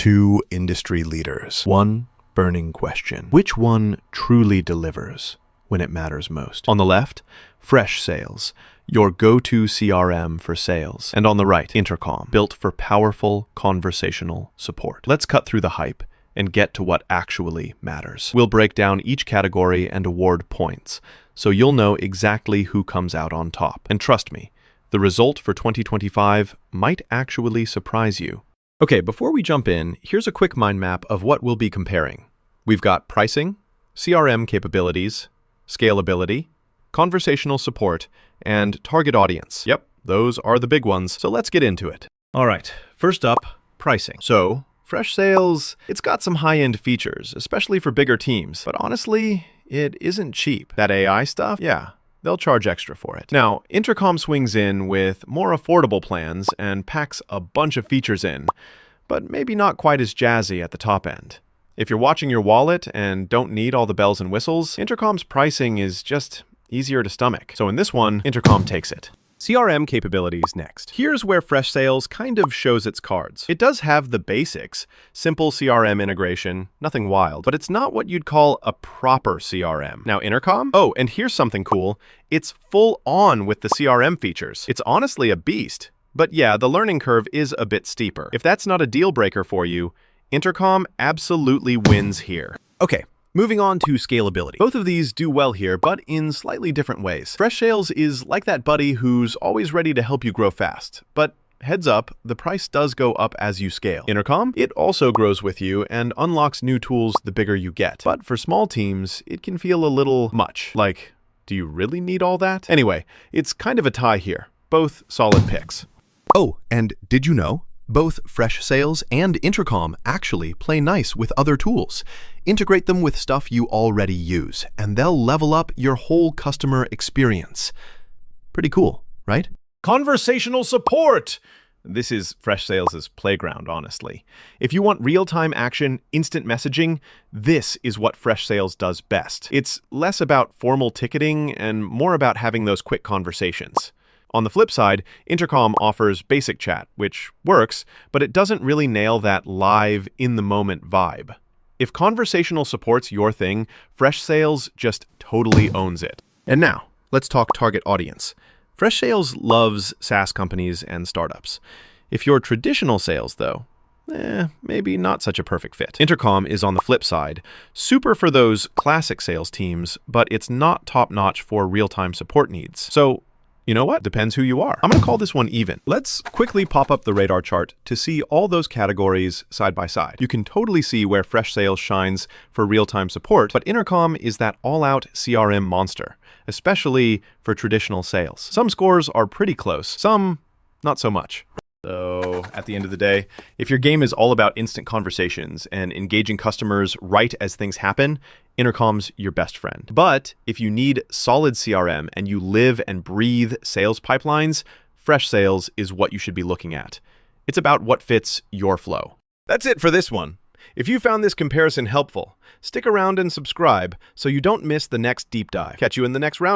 Two industry leaders. One burning question. Which one truly delivers when it matters most? On the left, Freshsales, your go-to CRM for sales. And on the right, Intercom, built for powerful conversational support. Let's cut through the hype and get to what actually matters. We'll break down each category and award points, so you'll know exactly who comes out on top. And trust me, the result for 2025 might actually surprise you. Okay, before we jump in, here's a quick mind map of what we'll be comparing. We've got pricing, CRM capabilities, scalability, conversational support, and target audience. Yep, those are the big ones, so let's get into it. All right, first up, pricing. So, Freshsales, it's got some high-end features, especially for bigger teams, but honestly, it isn't cheap. That AI stuff, yeah, they'll charge extra for it. Now, Intercom swings in with more affordable plans and packs a bunch of features in, but maybe not quite as jazzy at the top end. If you're watching your wallet and don't need all the bells and whistles, Intercom's pricing is just easier to stomach. So in this one, Intercom takes it. CRM capabilities next. Here's where Freshsales kind of shows its cards. It does have the basics, simple CRM integration, nothing wild, but it's not what you'd call a proper CRM. Now Intercom? Oh, and here's something cool. It's full on with the CRM features. It's honestly a beast. But yeah, the learning curve is a bit steeper. If that's not a deal breaker for you, Intercom absolutely wins here. Okay. Moving on to scalability. Both of these do well here, but in slightly different ways. Freshsales is like that buddy who's always ready to help you grow fast. But heads up, the price does go up as you scale. Intercom, it also grows with you and unlocks new tools the bigger you get. But for small teams, it can feel a little much. Like, do you really need all that? Anyway, it's kind of a tie here. Both solid picks. Oh, and did you know? Both Freshsales and Intercom actually play nice with other tools. Integrate them with stuff you already use, and they'll level up your whole customer experience. Pretty cool, right? Conversational support! This is Freshsales' playground, honestly. If you want real-time action, instant messaging, this is what Freshsales does best. It's less about formal ticketing and more about having those quick conversations. On the flip side, Intercom offers basic chat, which works, but it doesn't really nail that live, in-the-moment vibe. If conversational support's your thing, Freshsales just totally owns it. And now, let's talk target audience. Freshsales loves SaaS companies and startups. If you're traditional sales, though, maybe not such a perfect fit. Intercom is on the flip side, super for those classic sales teams, but it's not top-notch for real-time support needs. So, you know what? Depends who you are. I'm going to call this one even. Let's quickly pop up the radar chart to see all those categories side by side. You can totally see where Freshsales shines for real-time support, but Intercom is that all-out CRM monster, especially for traditional sales. Some scores are pretty close, some not so much. So, at the end of the day, if your game is all about instant conversations and engaging customers right as things happen, Intercom's your best friend. But if you need solid CRM and you live and breathe sales pipelines, Freshsales is what you should be looking at. It's about what fits your flow. That's it for this one. If you found this comparison helpful, stick around and subscribe so you don't miss the next deep dive. Catch you in the next round.